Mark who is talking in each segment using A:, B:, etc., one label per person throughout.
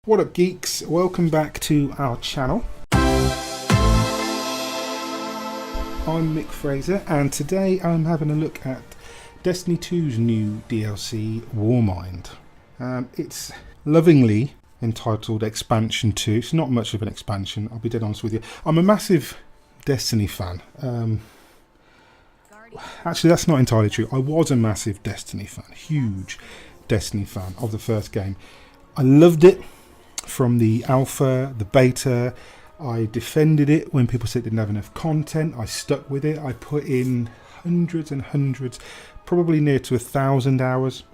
A: What up, geeks? Welcome back to our channel. I'm Mick Fraser, and today I'm having a look at Destiny 2's new DLC, Warmind. It's lovingly entitled Expansion 2. It's not much of an expansion, I'll be dead honest with you. I'm a massive Destiny fan. Actually, that's not entirely true. I was a massive Destiny fan, huge Destiny fan of the first game. I loved it from the alpha, the beta. I defended it when people said it didn't have enough content. I stuck with it. I put in hundreds and hundreds, probably near to 1,000 hours.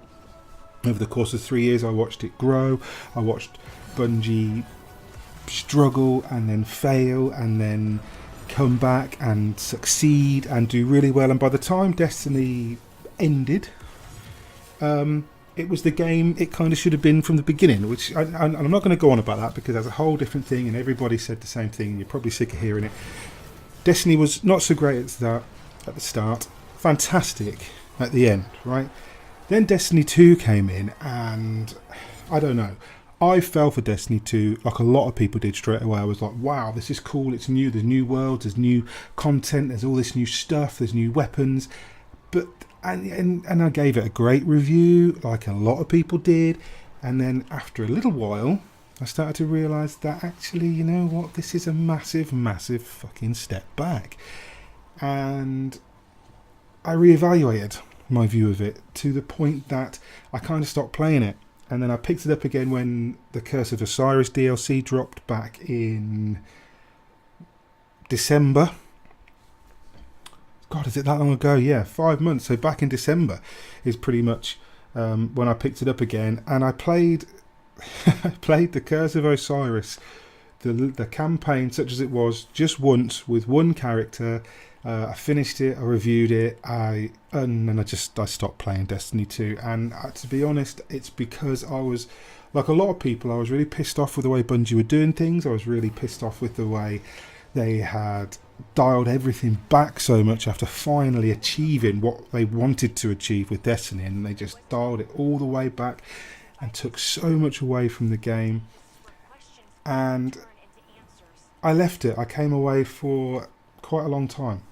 A: Over the course of 3 years, I watched it grow. I watched Bungie struggle and then fail and then come back and succeed and do really well. And by the time Destiny ended, it was the game it kind of should have been from the beginning, which I'm not going to go on about that because that's a whole different thing and everybody said the same thing and you're probably sick of hearing it. Destiny was not so great at the start, fantastic at the end, right? Then Destiny 2 came in and I don't know, I fell for Destiny 2 like a lot of people did straight away. I was like, wow, this is cool, it's new, there's new worlds, there's new content, there's all this new stuff, there's new weapons. But and I gave it a great review, like a lot of people did. And then after a little while, I started to realise that actually, you know what, this is a massive, massive fucking step back. And I reevaluated my view of it to the point that I kind of stopped playing it. And then I picked it up again when the Curse of Osiris DLC dropped back in December. God, is it that long ago? Yeah, 5 months. So back in December is pretty much when I picked it up again, and I played the Curse of Osiris, the campaign such as it was, just once with one character. I finished it, I reviewed it, and then I stopped playing Destiny 2. And to be honest, it's because I was, like a lot of people, I was really pissed off with the way Bungie were doing things. I was really pissed off with the way they had dialed everything back so much after finally achieving what they wanted to achieve with Destiny, and they just dialed it all the way back and took so much away from the game. And I left it. I came away for quite a long time,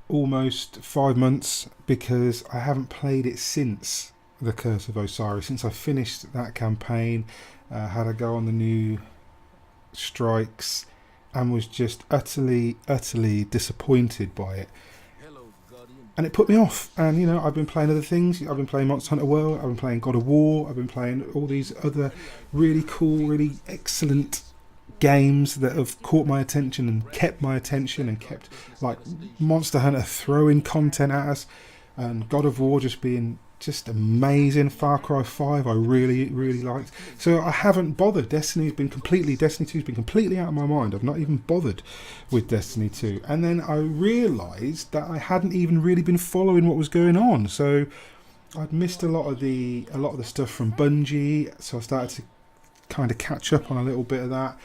A: almost 5 months, because I haven't played it since the Curse of Osiris, since I finished that campaign, had a go on the new strikes, and was just utterly disappointed by it. And it put me off. And you know, I've been playing other things. I've been playing Monster Hunter World, I've been playing God of War, I've been playing all these other really cool, really excellent games that have caught my attention and kept my attention, and kept, like, Monster Hunter throwing content at us, and God of War just being just amazing. Far Cry 5 I really liked. So I haven't bothered. Destiny 2's been completely out of my mind. I've not even bothered with Destiny 2. And then I realised that I hadn't even really been following what was going on. So I'd missed a lot of the stuff from Bungie, so I started to kind of catch up on a little bit of that.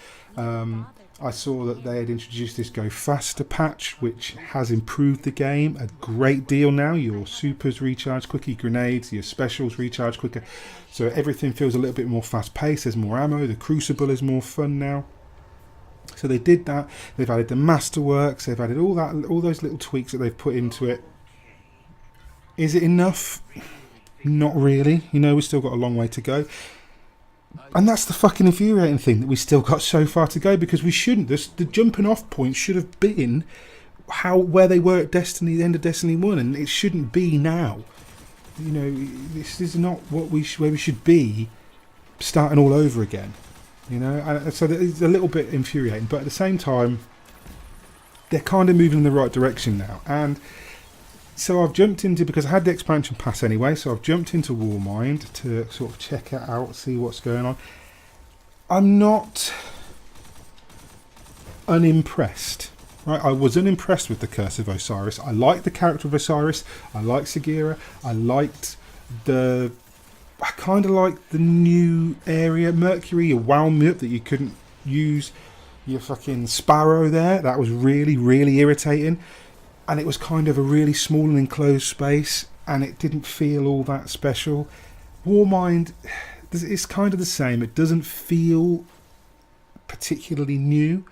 A: I saw that they had introduced this Go Faster patch, which has improved the game a great deal now. Your supers recharge quicker, your grenades, your specials recharge quicker. So everything feels a little bit more fast paced. There's more ammo. The Crucible is more fun now. So they did that. They've added the Masterworks. They've added all those little tweaks that they've put into it. Is it enough? Not really. You know, we've still got a long way to go. And that's the fucking infuriating thing, that we still got so far to go, because we shouldn't. The jumping off point should have been where they were at Destiny, the end of Destiny 1, and it shouldn't be now. You know, this is not where we should be, starting all over again. You know, and so it's a little bit infuriating, but at the same time, they're kind of moving in the right direction now. And so I've jumped into, because I had the expansion pass anyway, so I've jumped into Warmind to sort of check it out, see what's going on. I'm not unimpressed, right? I was unimpressed with the Curse of Osiris. I liked the character of Osiris. I liked Sagira. I kind of liked the new area, Mercury. You wound me up that you couldn't use your fucking Sparrow there. That was really irritating. And it was kind of a really small and enclosed space, and it didn't feel all that special. Warmind, it's kind of the same. It doesn't feel particularly new,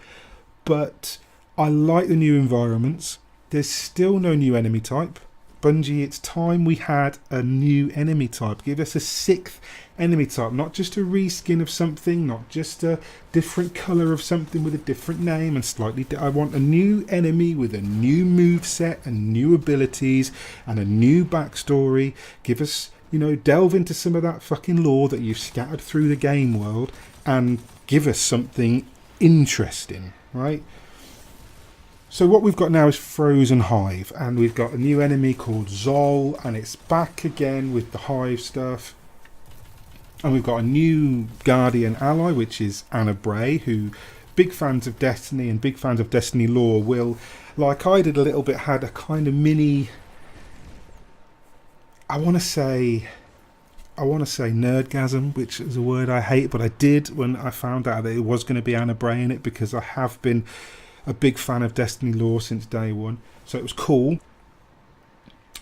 A: but I like the new environments. There's still no new enemy type. Bungie, it's time we had a new enemy type. Give us a 6th enemy type, not just a reskin of something, not just a different colour of something with a different name and slightly. I want a new enemy with a new move set and new abilities and a new backstory. Give us, delve into some of that fucking lore that you've scattered through the game world and give us something interesting, right? So what we've got now is Frozen Hive, and we've got a new enemy called Zol, and it's back again with the Hive stuff. And we've got a new Guardian ally, which is Anna Bray, who big fans of Destiny and big fans of Destiny lore will, like I did a little bit, had a kind of mini, I want to say nerdgasm, which is a word I hate, but I did when I found out that it was going to be Anna Bray in it, because I have been a big fan of Destiny lore since day one. So it was cool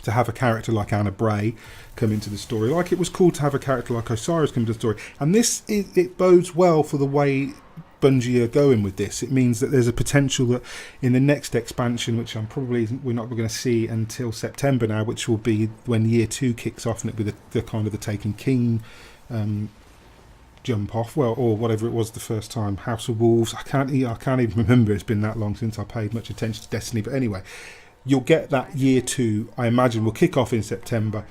A: to have a character like Anna Bray come into the story, like it was cool to have a character like Osiris come into the story. And it bodes well for the way Bungie are going with this. It means that there's a potential that in the next expansion, which we're not going to see until September now, which will be when year 2 kicks off, and it'll be the kind of the Taken King jump off, or whatever it was the first time, House of Wolves. I can't even remember. It's been that long since I paid much attention to Destiny. But anyway, you'll get that year 2. I imagine will kick off in September,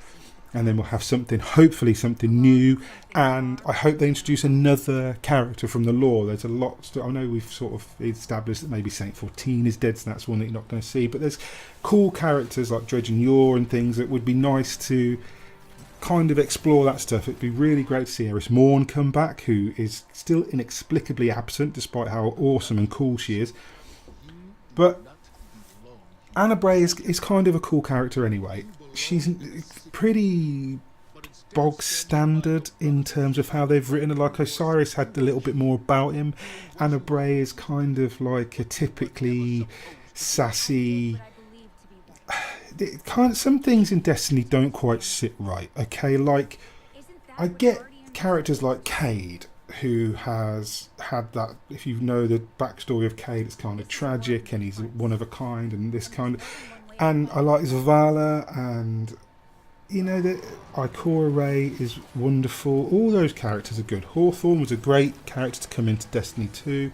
A: and then we'll have hopefully something new. And I hope they introduce another character from the lore. There's a lot. I know we've sort of established that maybe Saint 14 is dead, so that's one that you're not going to see. But there's cool characters like Dredge and Yor and things that would be nice to kind of explore that stuff. It'd be really great to see Eris Morn come back, who is still inexplicably absent despite how awesome and cool she is. But Anna Bray is kind of a cool character anyway. She's pretty bog standard in terms of how they've written her. Like Osiris had a little bit more about him. Anna Bray is kind of like a typically sassy, some things in Destiny don't quite sit right, okay? Like, I get characters like Cade, who has had that, if you know the backstory of Cade, it's kind of tragic, and he's one of a kind, and this kind of, and I like Zavala, and the Ikora Ray is wonderful. All those characters are good. Hawthorne was a great character to come into Destiny 2.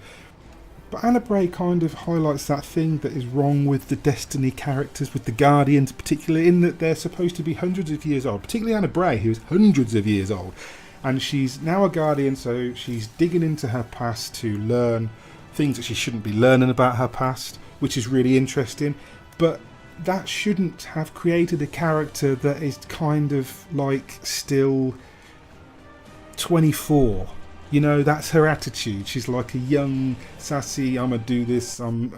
A: But Anna Bray kind of highlights that thing that is wrong with the Destiny characters, with the Guardians particularly, in that they're supposed to be hundreds of years old. Particularly Anna Bray, who is hundreds of years old. And she's now a Guardian, so she's digging into her past to learn things that she shouldn't be learning about her past, which is really interesting. But that shouldn't have created a character that is kind of like still 24. That's her attitude. She's like a young, sassy, I'm going to do this. And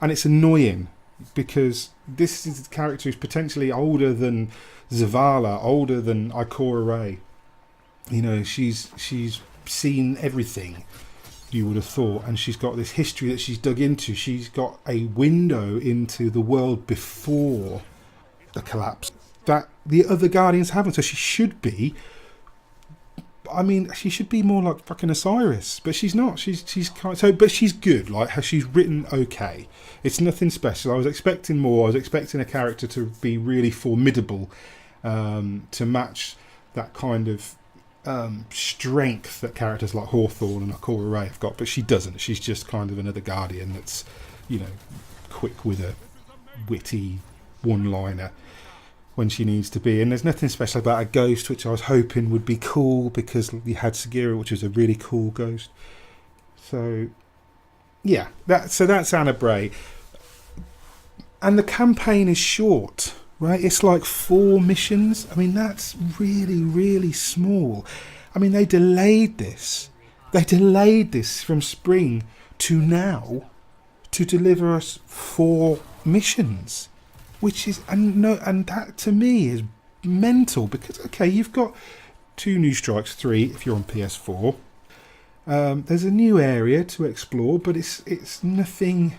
A: it's annoying because this is a character who's potentially older than Zavala, older than Ikora Ray. She's seen everything, you would have thought. And she's got this history that she's dug into. She's got a window into the world before the collapse that the other Guardians haven't. So she should be... she should be more like fucking Osiris, but she's not. She's kind of, but she's good. Like she's written okay. It's nothing special. I was expecting more. I was expecting a character to be really formidable, to match that kind of strength that characters like Hawthorne and Ikora Ray have got. But she doesn't. She's just kind of another Guardian that's, quick with a witty one-liner when she needs to be. And there's nothing special about a ghost, which I was hoping would be cool, because you had Sagira, which was a really cool ghost. So yeah, that's Anna Bray. And the campaign is short, right? It's like 4 missions. That's really, really small. They delayed this. They delayed this from spring to now to deliver us 4 missions. Which is, and that to me is mental, because okay, you've got 2 new strikes, 3 if you're on PS4. There's a new area to explore, but it's nothing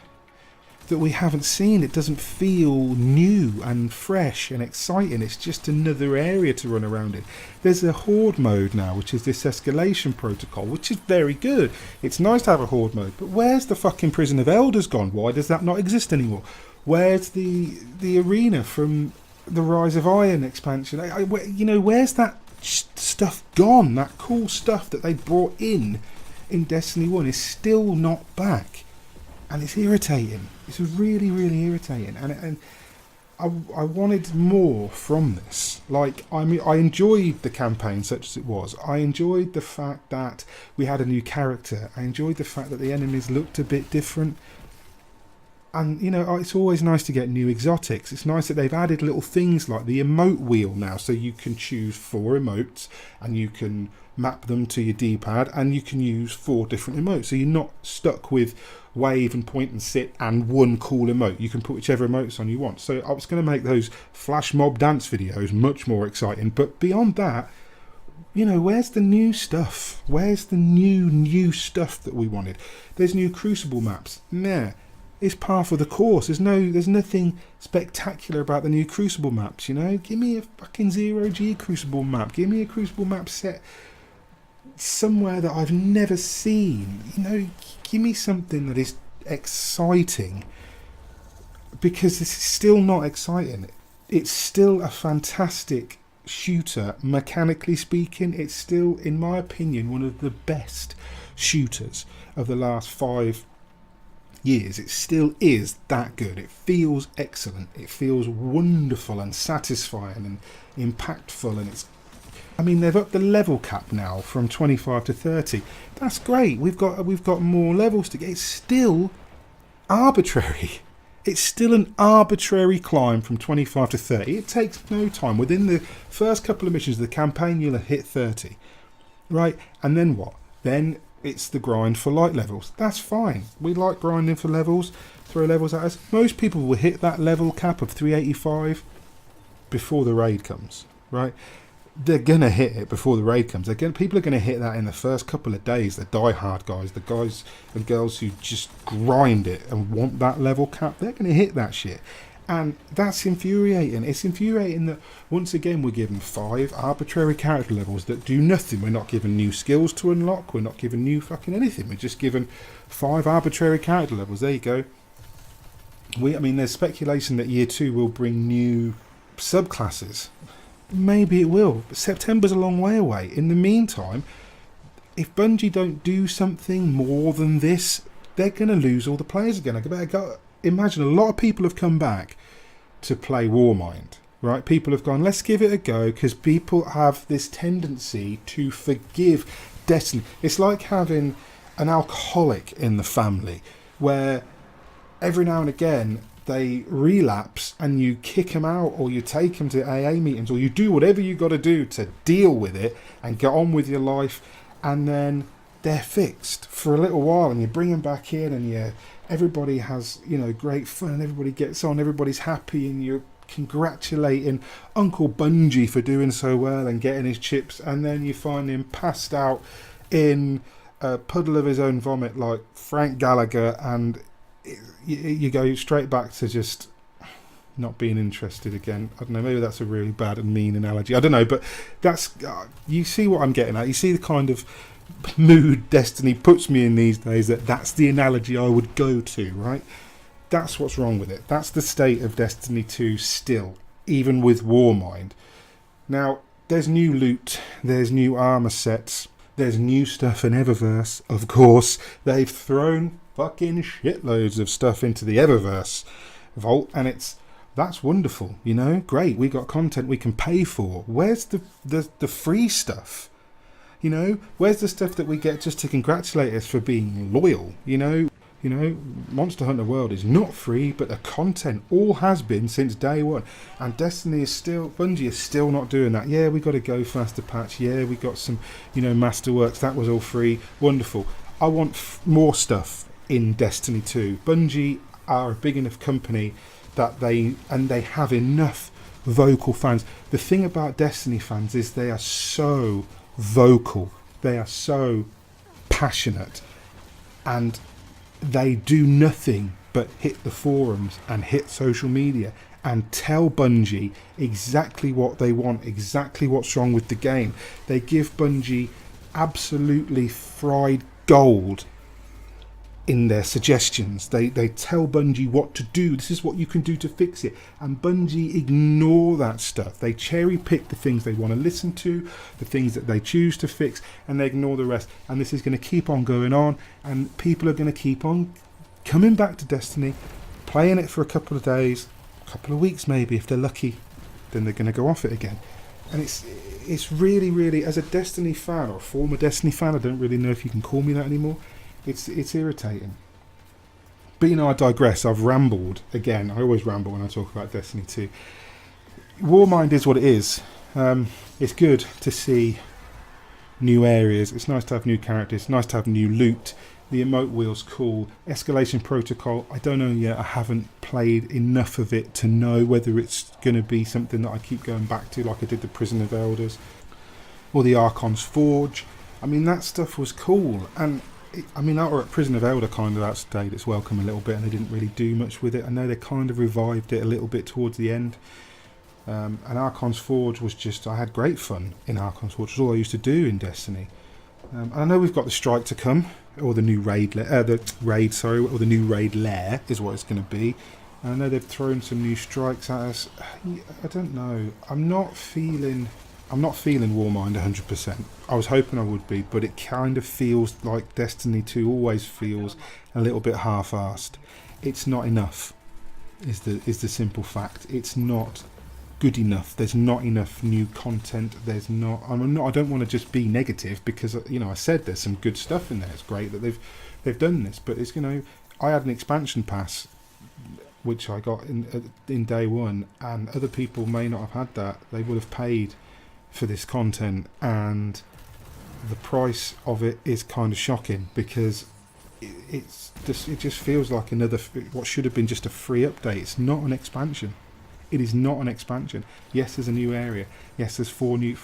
A: that we haven't seen. It doesn't feel new and fresh and exciting. It's just another area to run around in. There's a horde mode now, which is this escalation protocol, which is very good. It's nice to have a horde mode, but where's the fucking Prison of Elders gone? Why does that not exist anymore? Where's the arena from the Rise of Iron expansion? Where's that stuff gone? That cool stuff that they brought in Destiny 1 is still not back. And it's irritating. It's really, really irritating. And I wanted more from this. Like, I mean, I enjoyed the campaign such as it was. I enjoyed the fact that we had a new character. I enjoyed the fact that the enemies looked a bit different. And, you know, it's always nice to get new exotics. It's nice that they've added little things like the emote wheel now. So you can choose 4 emotes and you can map them to your D-pad and you can use 4 different emotes. So you're not stuck with wave and point and sit and one cool emote. You can put whichever emotes on you want. So I was going to make those flash mob dance videos much more exciting. But beyond that, you know, where's the new stuff? Where's the new stuff that we wanted? There's new Crucible maps. Nah. It's par for the course. There's nothing spectacular about the new Crucible maps, you know? Give me a fucking 0G Crucible map. Give me a Crucible map set somewhere that I've never seen. You know, give me something that is exciting, because this is still not exciting. It's still a fantastic shooter, mechanically speaking. It's still, in my opinion, one of the best shooters of the last 5 years. It still is that good. It feels excellent. It feels wonderful and satisfying and impactful, and it's, I mean, they've upped the level cap now from 25 to 30. That's great. We've got more levels to get. It's still arbitrary. It's still an arbitrary climb from 25 to 30. It takes no time. Within the first couple of missions of the campaign, you'll have hit 30. Right? And then what? Then it's the grind for light levels. That's fine. We like grinding for levels. Throw levels at us. Most people will hit that level cap of 385 before the raid comes. Right? They're going to hit it before the raid comes. People are going to hit that in the first couple of days. The die-hard guys, the guys and girls who just grind it and want that level cap, they're going to hit that shit. And that's infuriating. It's infuriating that, once again, we're given 5 arbitrary character levels that do nothing. We're not given new skills to unlock. We're not given new fucking anything. We're just given 5 arbitrary character levels. There you go. I mean, there's speculation that Year 2 will bring new subclasses. Maybe it will, but September's a long way away. In the meantime, if Bungie don't do something more than this, they're going to lose all the players again. Imagine a lot of people have come back to play Warmind, right? People have gone, let's give it a go, because people have this tendency to forgive Destiny. It's like having an alcoholic in the family, where every now and again they relapse and you kick them out, or you take them to AA meetings, or you do whatever you got to do to deal with it and get on with your life, and then they're fixed for a little while, and you bring them back in, and everybody has, you know, great fun, everybody gets on, everybody's happy, and you're congratulating Uncle Bungie for doing so well and getting his chips, and then you find him passed out in a puddle of his own vomit like Frank Gallagher, and you go straight back to just not being interested again. I don't know, maybe that's a really bad and mean analogy. I don't know, but that's, you see what I'm getting at. You see the kind of mood Destiny puts me in these days, that's the analogy I would go to, right? That's what's wrong with it. That's the state of Destiny 2 still, even with Warmind. Now, there's new loot, there's new armor sets, there's new stuff in Eververse. Of course, they've thrown fucking shitloads of stuff into the Eververse vault, and that's wonderful, you know, great. We got content we can pay for. Where's the free stuff? You know, where's the stuff that we get just to congratulate us for being loyal? You know, Monster Hunter World is not free, but the content all has been since day one. And Bungie is still not doing that. Yeah, we got a Go Faster patch. Yeah, we got some, you know, Masterworks. That was all free. Wonderful. I want more stuff in Destiny 2. Bungie are a big enough company that they have enough vocal fans. The thing about Destiny fans is they are so vocal, they are so passionate, and they do nothing but hit the forums and hit social media and tell Bungie exactly what they want, exactly what's wrong with the game. They give Bungie absolutely fried gold in their suggestions. They tell Bungie what to do. This is what you can do to fix it. And Bungie ignore that stuff. They cherry pick the things they want to listen to, the things that they choose to fix, and they ignore the rest. And this is going to keep on going on, and people are going to keep on coming back to Destiny, playing it for a couple of days, a couple of weeks maybe if they're lucky, then they're going to go off it again. And it's really, really, as a Destiny fan or former Destiny fan, I don't really know if you can call me that anymore, it's irritating. But I digress. I've rambled again. I always ramble when I talk about Destiny 2. Warmind is what it is. It's good to see new areas. It's nice to have new characters. It's nice to have new loot. The emote wheel's cool. Escalation Protocol, I don't know yet. I haven't played enough of it to know whether it's going to be something that I keep going back to, like I did the Prison of Elders or the Archon's Forge. I mean, that stuff was cool. And that Prison of Elder kind of outstayed its welcome a little bit, and they didn't really do much with it. I know they kind of revived it a little bit towards the end. And Archon's Forge was just, I had great fun in Archon's Forge. It was all I used to do in Destiny. I know we've got the strike to come, or the new raid, or the new raid lair is what it's going to be. And I know they've thrown some new strikes at us. I don't know. I'm not feeling Warmind 100%. I was hoping I would be, but it kind of feels like Destiny 2 always feels a little bit half-assed. It's not enough. Is the simple fact. It's not good enough. There's not enough new content. I don't want to just be negative, because I said there's some good stuff in there. It's great that they've done this, but it's I had an expansion pass which I got in day one, and other people may not have had that. They would have paid for this content, and the price of it is kind of shocking, because it just feels like another, what should have been just a free update. It's not an expansion. It is not an expansion. Yes, there's a new area. Yes, there's four new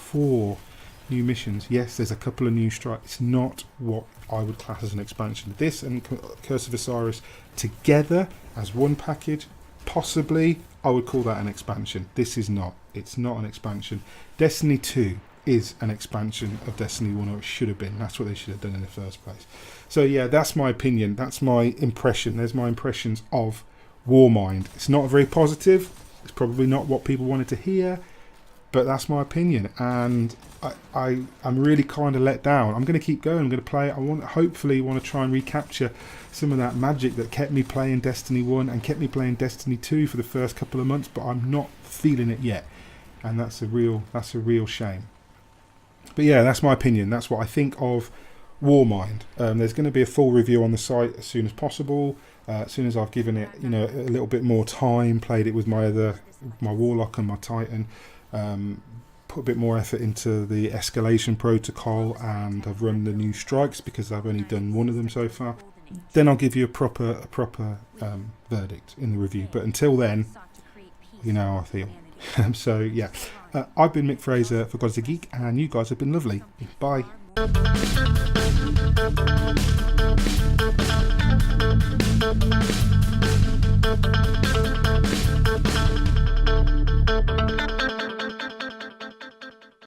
A: missions. Yes, there's a couple of new strikes. It's not what I would class as an expansion. This and Curse of Osiris together as one package, possibly, I would call that an expansion. This is not. It's not an expansion. Destiny 2 is an expansion of Destiny 1, or it should have been. That's what they should have done in the first place. So yeah, that's my opinion. That's my impression. There's my impressions of Warmind. It's not very positive. It's probably not what people wanted to hear, but that's my opinion, and I'm really kind of let down. I'm going to keep going. I'm going to play it. Hopefully want to try and recapture some of that magic that kept me playing Destiny 1 and kept me playing Destiny 2 for the first couple of months, but I'm not feeling it yet, and that's a real shame. But yeah, that's my opinion. That's what I think of Warmind. There's going to be a full review on the site as soon as possible. As soon as I've given it, a little bit more time, played it with my Warlock and my Titan, put a bit more effort into the escalation protocol, and I've run the new strikes because I've only done one of them so far. Then I'll give you a proper verdict in the review. But until then, you know how I feel. So yeah, I've been Mick Fraser for God's a Geek, and you guys have been lovely. Bye.